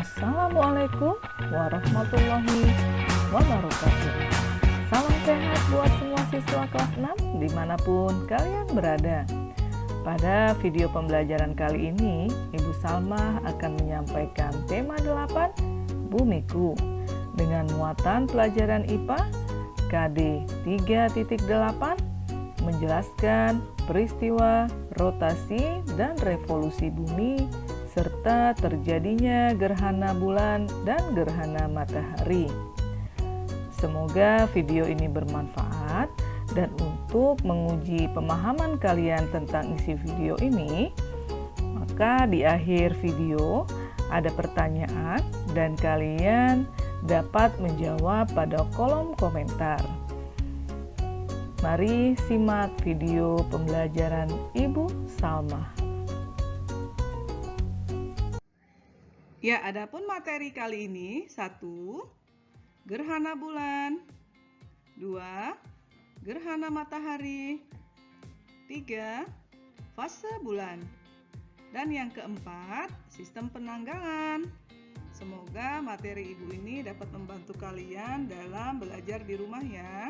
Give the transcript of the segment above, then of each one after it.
Assalamualaikum warahmatullahi wabarakatuh. Salam sehat buat semua siswa kelas 6 dimanapun kalian berada. Pada video pembelajaran kali ini, Ibu Salma akan menyampaikan tema 8, Bumiku, dengan muatan pelajaran IPA KD 3.8, menjelaskan peristiwa rotasi dan revolusi bumi serta terjadinya gerhana bulan dan gerhana matahari. Semoga video ini bermanfaat, dan untuk menguji pemahaman kalian tentang isi video ini, maka di akhir video ada pertanyaan dan kalian dapat menjawab pada kolom komentar. Mari simak video pembelajaran Ibu Salma. Ya, adapun materi kali ini 1. Gerhana bulan, 2. Gerhana matahari, 3. Fase bulan, dan yang keempat, sistem penanggalan. Semoga materi ibu ini dapat membantu kalian dalam belajar di rumah ya.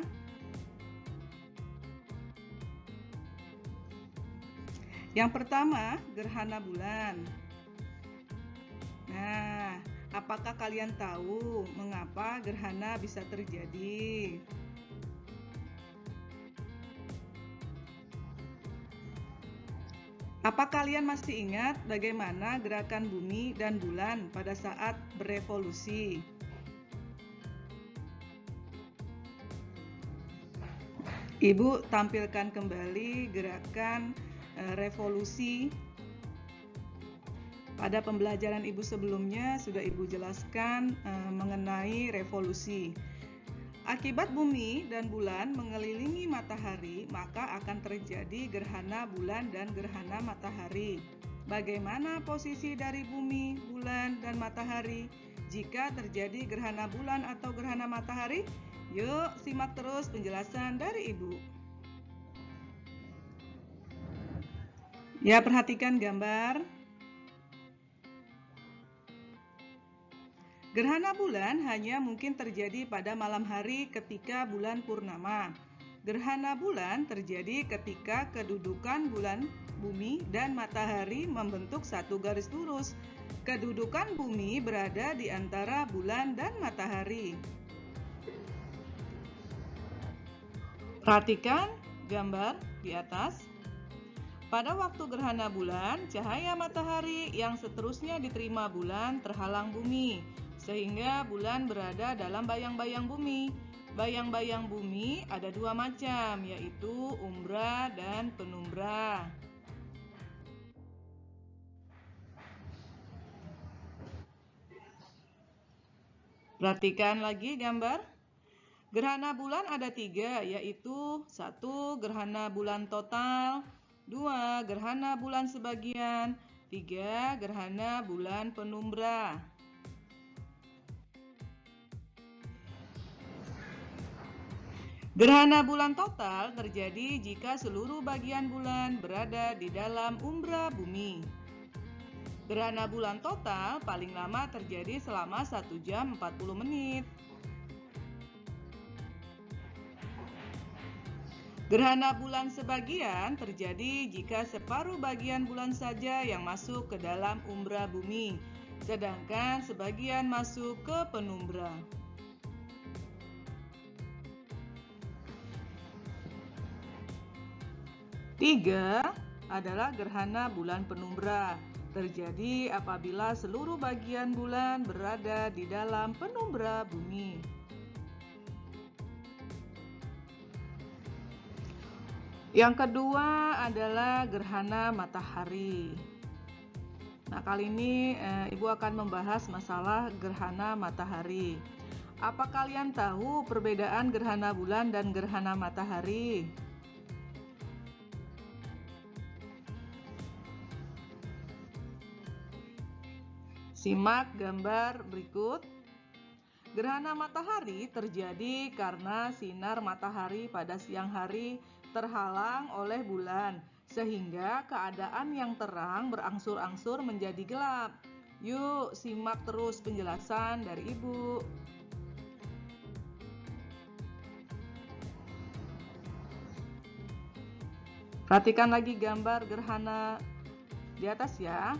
Yang pertama, gerhana bulan. Nah, apakah kalian tahu mengapa gerhana bisa terjadi? Apa kalian masih ingat bagaimana gerakan bumi dan bulan pada saat berevolusi? Ibu tampilkan kembali gerakan revolusi. Pada pembelajaran ibu sebelumnya sudah ibu jelaskan mengenai revolusi. Akibat bumi dan bulan mengelilingi matahari, maka akan terjadi gerhana bulan dan gerhana matahari. Bagaimana posisi dari bumi, bulan, dan matahari jika terjadi gerhana bulan atau gerhana matahari? Yuk, simak terus penjelasan dari ibu. Ya, perhatikan gambar. Gerhana bulan hanya mungkin terjadi pada malam hari ketika bulan purnama. Gerhana bulan terjadi ketika kedudukan bulan, bumi, dan matahari membentuk satu garis lurus. Kedudukan bumi berada di antara bulan dan matahari. Perhatikan gambar di atas. Pada waktu gerhana bulan, cahaya matahari yang seterusnya diterima bulan terhalang bumi, sehingga bulan berada dalam bayang-bayang bumi. Bayang-bayang bumi ada dua macam, yaitu umbra dan penumbra. Perhatikan lagi gambar. Gerhana bulan ada 3, yaitu 1. Gerhana bulan total, 2. Gerhana bulan sebagian, 3. Gerhana bulan penumbra. Gerhana bulan total terjadi jika seluruh bagian bulan berada di dalam umbra bumi. Gerhana bulan total paling lama terjadi selama 1 jam 40 menit. Gerhana bulan sebagian terjadi jika separuh bagian bulan saja yang masuk ke dalam umbra bumi, sedangkan sebagian masuk ke penumbra. Tiga adalah gerhana bulan penumbra. Terjadi apabila seluruh bagian bulan berada di dalam penumbra bumi. Yang kedua adalah gerhana matahari. Nah, kali ini Ibu akan membahas masalah gerhana matahari. Apa kalian tahu perbedaan gerhana bulan dan gerhana matahari? Simak gambar berikut. Gerhana matahari terjadi karena sinar matahari pada siang hari terhalang oleh bulan, sehingga keadaan yang terang berangsur-angsur menjadi gelap. Yuk, simak terus penjelasan dari Ibu. Perhatikan lagi gambar gerhana di atas ya.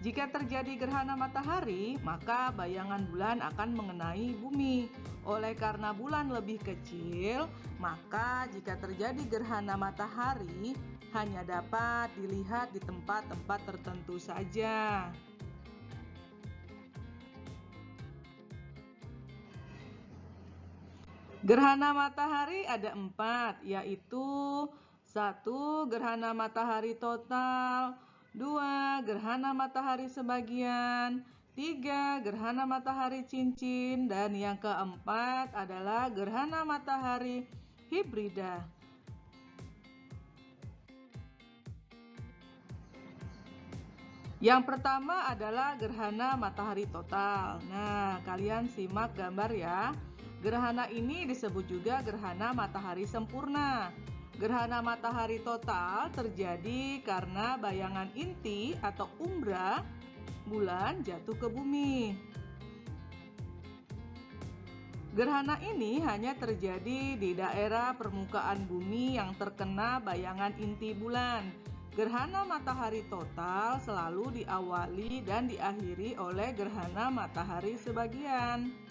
Jika terjadi gerhana matahari, maka bayangan bulan akan mengenai bumi. Oleh karena bulan lebih kecil, maka jika terjadi gerhana matahari hanya dapat dilihat di tempat-tempat tertentu saja. Gerhana matahari ada 4, yaitu 1. Gerhana matahari total, 2. Gerhana matahari sebagian, 3. Gerhana matahari cincin, dan yang keempat adalah gerhana matahari hibrida. Yang pertama adalah gerhana matahari total. Nah, kalian simak gambar ya. Gerhana ini disebut juga gerhana matahari sempurna. Gerhana matahari total terjadi karena bayangan inti atau umbra bulan jatuh ke bumi. Gerhana ini hanya terjadi di daerah permukaan bumi yang terkena bayangan inti bulan. Gerhana matahari total selalu diawali dan diakhiri oleh gerhana matahari sebagian.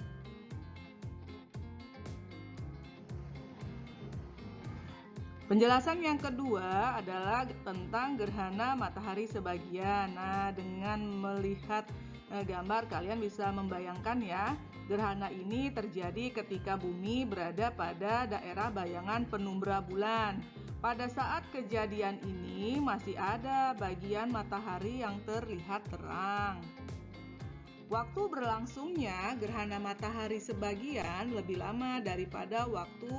Penjelasan yang kedua adalah tentang gerhana matahari sebagian. Nah, dengan melihat gambar kalian bisa membayangkan ya, gerhana ini terjadi ketika bumi berada pada daerah bayangan penumbra bulan. Pada saat kejadian ini masih ada bagian matahari yang terlihat terang. Waktu berlangsungnya gerhana matahari sebagian lebih lama daripada waktu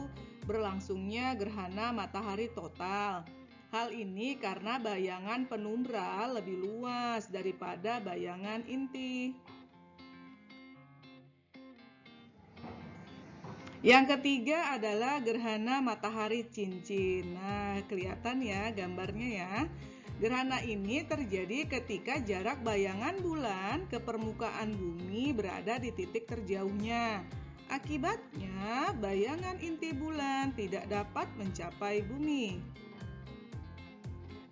berlangsungnya gerhana matahari total. Hal ini karena bayangan penumbra lebih luas daripada bayangan inti. Yang ketiga adalah gerhana matahari cincin. Nah, kelihatan ya gambarnya ya. Gerhana ini terjadi ketika jarak bayangan bulan ke permukaan bumi berada di titik terjauhnya. Akibatnya, bayangan inti bulan tidak dapat mencapai bumi.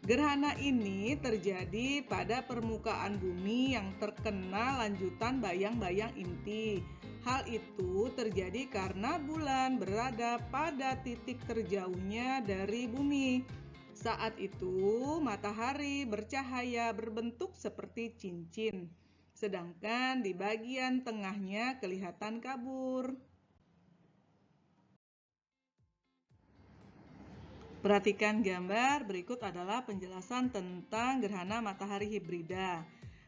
Gerhana ini terjadi pada permukaan bumi yang terkena lanjutan bayang-bayang inti. Hal itu terjadi karena bulan berada pada titik terjauhnya dari bumi. Saat itu, matahari bercahaya berbentuk seperti cincin, sedangkan di bagian tengahnya kelihatan kabur. Perhatikan gambar, berikut adalah penjelasan tentang gerhana matahari hibrida.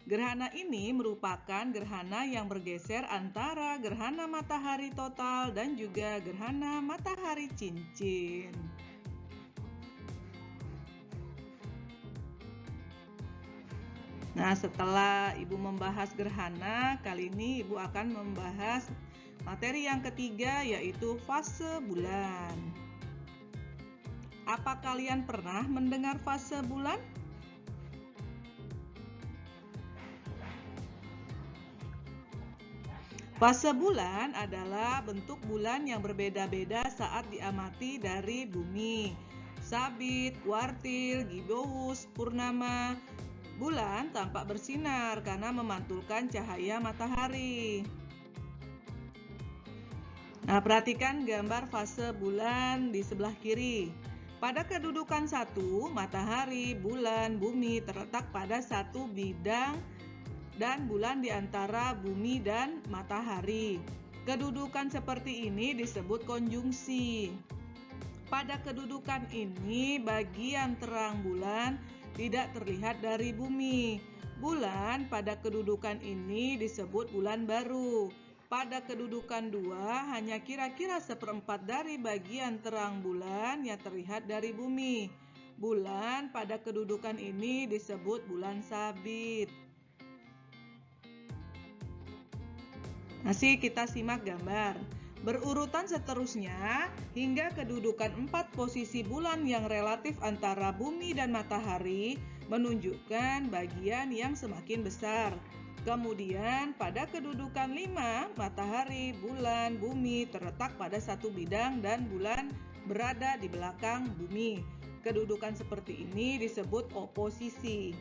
Gerhana ini merupakan gerhana yang bergeser antara gerhana matahari total dan juga gerhana matahari cincin. Nah, setelah Ibu membahas gerhana, kali ini Ibu akan membahas materi yang ketiga, yaitu fase bulan. Apa kalian pernah mendengar fase bulan? Fase bulan adalah bentuk bulan yang berbeda-beda saat diamati dari bumi. Sabit, kuartil, gibbous, purnama. Bulan tampak bersinar karena memantulkan cahaya matahari. Nah, perhatikan gambar fase bulan di sebelah kiri. Pada kedudukan 1, matahari, bulan, bumi terletak pada satu bidang dan bulan di antara bumi dan matahari. Kedudukan seperti ini disebut konjungsi. Pada kedudukan ini, bagian terang bulan tidak terlihat dari bumi. Bulan pada kedudukan ini disebut bulan baru. Pada kedudukan 2, hanya kira-kira 1/4 dari bagian terang bulan yang terlihat dari bumi. Bulan pada kedudukan ini disebut bulan sabit. Masih kita simak gambar. Berurutan seterusnya hingga kedudukan 4 posisi bulan yang relatif antara bumi dan matahari menunjukkan bagian yang semakin besar. Kemudian pada kedudukan 5, matahari, bulan, bumi terletak pada satu bidang dan bulan berada di belakang bumi. Kedudukan seperti ini disebut oposisi.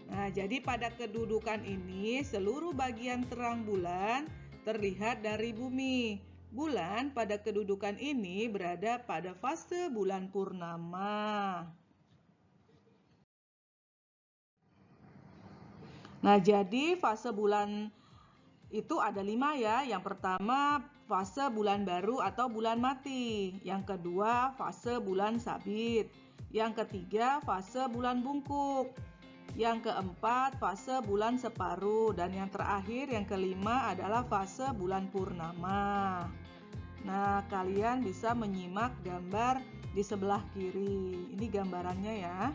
Nah, jadi pada kedudukan ini seluruh bagian terang bulan terlihat dari bumi. Bulan pada kedudukan ini berada pada fase bulan purnama. Nah, jadi fase bulan itu ada 5 ya. Yang pertama fase bulan baru atau bulan mati. Yang kedua fase bulan sabit. Yang ketiga fase bulan bungkuk. Yang keempat fase bulan separuh. Dan yang terakhir yang kelima adalah fase bulan purnama. Nah, kalian bisa menyimak gambar di sebelah kiri. Ini gambarannya ya.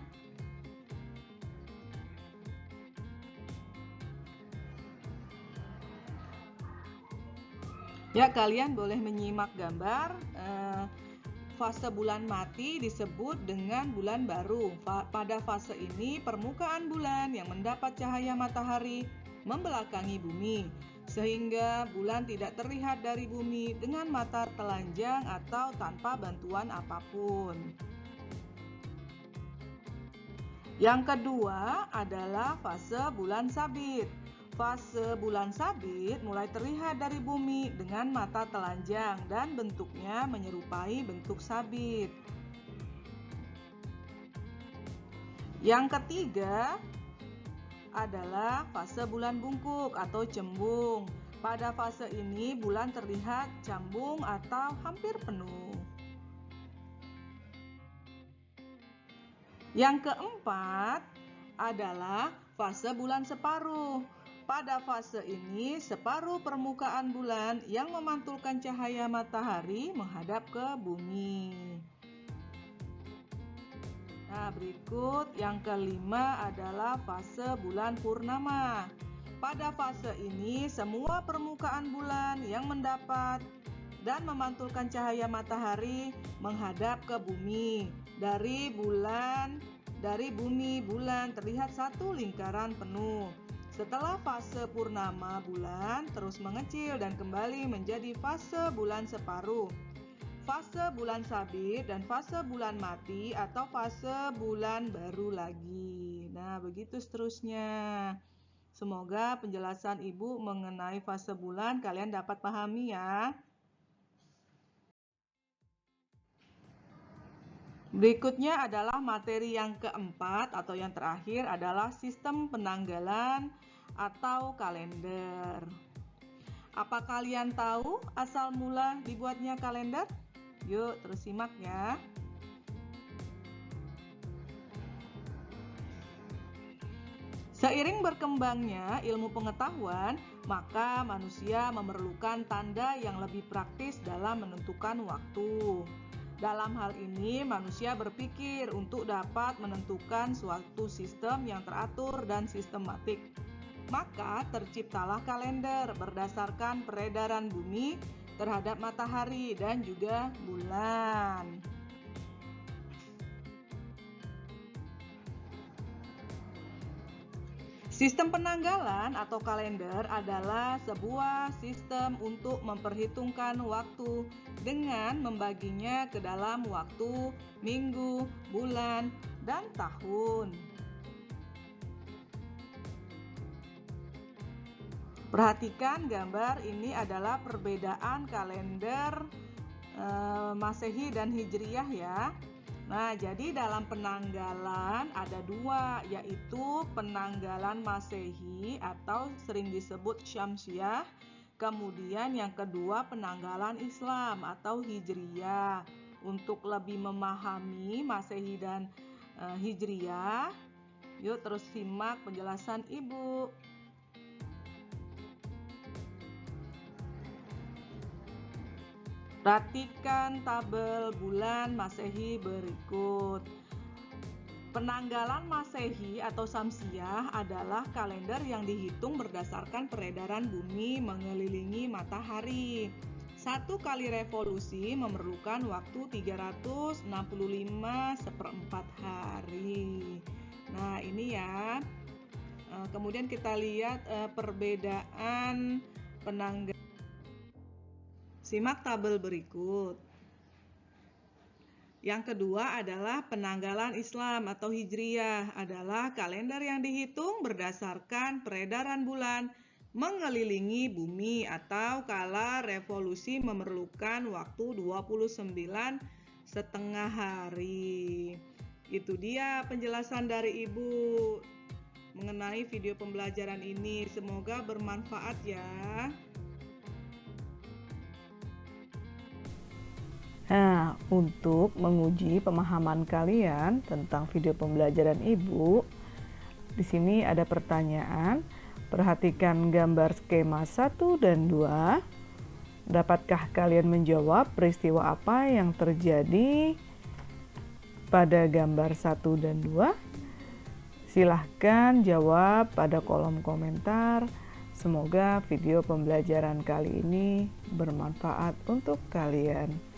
Ya, kalian boleh menyimak gambar. Fase bulan mati disebut dengan bulan baru. Pada fase ini, permukaan bulan yang mendapat cahaya matahari membelakangi bumi, sehingga bulan tidak terlihat dari bumi dengan mata telanjang atau tanpa bantuan apapun. Yang kedua adalah fase bulan sabit. Fase bulan sabit mulai terlihat dari bumi dengan mata telanjang dan bentuknya menyerupai bentuk sabit. Yang ketiga adalah fase bulan bungkuk atau cembung. Pada fase ini bulan terlihat cambung atau hampir penuh. Yang keempat adalah fase bulan separuh. Pada fase ini, separuh permukaan bulan yang memantulkan cahaya matahari menghadap ke bumi. Nah, berikut yang kelima adalah fase bulan purnama. Pada fase ini, semua permukaan bulan yang mendapat dan memantulkan cahaya matahari menghadap ke bumi. Dari bumi bulan terlihat satu lingkaran penuh. Setelah fase purnama, bulan terus mengecil dan kembali menjadi fase bulan separuh, fase bulan sabit, dan fase bulan mati atau fase bulan baru lagi. Nah, begitu seterusnya. Semoga penjelasan Ibu mengenai fase bulan kalian dapat pahami ya. Berikutnya adalah materi yang keempat atau yang terakhir adalah sistem penanggalan atau kalender. Apa kalian tahu asal mula dibuatnya kalender? Yuk, terus simak ya. Seiring berkembangnya ilmu pengetahuan, maka manusia memerlukan tanda yang lebih praktis dalam menentukan waktu. Dalam hal ini, manusia berpikir untuk dapat menentukan suatu sistem yang teratur dan sistematik. Maka terciptalah kalender berdasarkan peredaran bumi terhadap matahari dan juga bulan. Sistem penanggalan atau kalender adalah sebuah sistem untuk memperhitungkan waktu dengan membaginya ke dalam waktu, minggu, bulan, dan tahun. Perhatikan gambar ini adalah perbedaan kalender Masehi dan Hijriyah ya. Nah, jadi dalam penanggalan ada dua, yaitu penanggalan Masehi atau sering disebut Syamsiah. Kemudian yang kedua penanggalan Islam atau Hijriyah. Untuk lebih memahami Masehi dan Hijriyah, yuk terus simak penjelasan Ibu. Perhatikan tabel bulan Masehi berikut. Penanggalan Masehi atau Syamsiah adalah kalender yang dihitung berdasarkan peredaran bumi mengelilingi matahari. Satu kali revolusi memerlukan waktu 365 seperempat hari. Nah, ini ya Kemudian kita lihat perbedaan penanggalan. Simak tabel berikut. Yang kedua adalah penanggalan Islam atau Hijriyah, adalah kalender yang dihitung berdasarkan peredaran bulan mengelilingi bumi atau kala revolusi memerlukan waktu 29,5 hari. Itu dia penjelasan dari Ibu mengenai video pembelajaran ini. Semoga bermanfaat ya. Nah, untuk menguji pemahaman kalian tentang video pembelajaran Ibu, di sini ada pertanyaan. Perhatikan gambar skema 1 dan 2. Dapatkah kalian menjawab peristiwa apa yang terjadi pada gambar 1 dan 2? Silahkan jawab pada kolom komentar. Semoga video pembelajaran kali ini bermanfaat untuk kalian.